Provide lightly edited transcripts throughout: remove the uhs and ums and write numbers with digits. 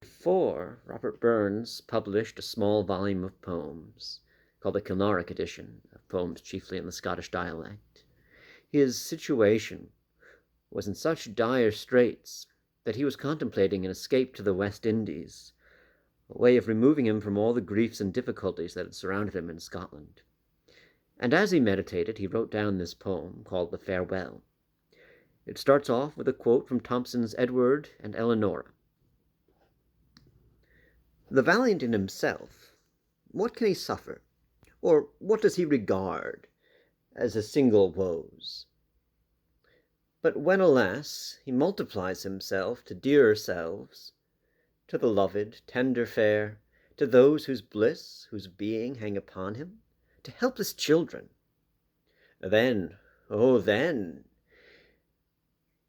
Before, Robert Burns published a small volume of poems, called the Kilnarick edition, of poems chiefly in the Scottish dialect. His situation was in such dire straits that he was contemplating an escape to the West Indies, a way of removing him from all the griefs and difficulties that had surrounded him in Scotland. And as he meditated, he wrote down this poem called The Farewell. It starts off with a quote from Thompson's Edward and Eleanora. The valiant in himself, what can he suffer, or what does he regard as a single woes? But when, alas, he multiplies himself to dearer selves, to the lov'd, tender fair, to those whose bliss, whose being hang upon him, to helpless children, then, oh then,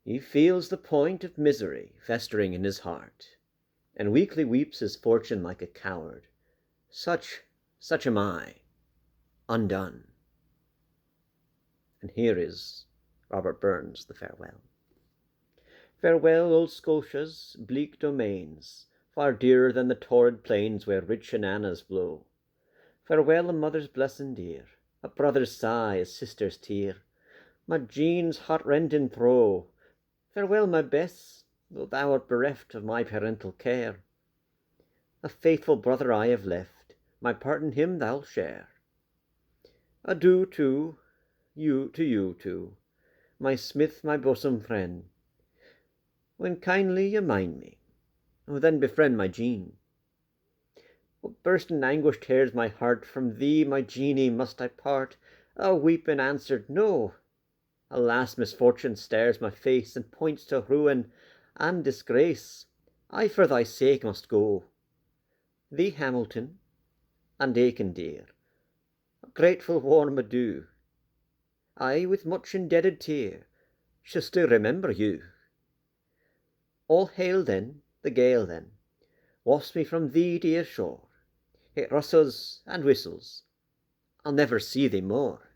he feels the point of misery festering in his heart, and weakly weeps his fortune like a coward. Such am I, undone. And here is Robert Burns' The Farewell. Farewell, old Scotia's bleak domains, far dearer than the torrid plains where rich ananas blow. Farewell, a mother's blessing dear, a brother's sigh, a sister's tear, my Jean's heart-rending throe. Farewell, my Bess, though thou art bereft of my parental care. A faithful brother I have left, my part in him thou'lt share. Adieu to you too, my smith, my bosom friend. When kindly you mind me, then befriend my Jean. What bursting anguish tears my heart, from thee, my Jeanie, must I part? Weeping answered, no. Alas, misfortune stares my face, and points to ruin and disgrace. I for thy sake must go. Thee, Hamilton, and Aiken dear, a grateful warm adieu. I, with much indebted tear, shall still remember you. All hail then, the gale then, wafts me from thee, dear shore. It rustles and whistles, I'll never see thee more.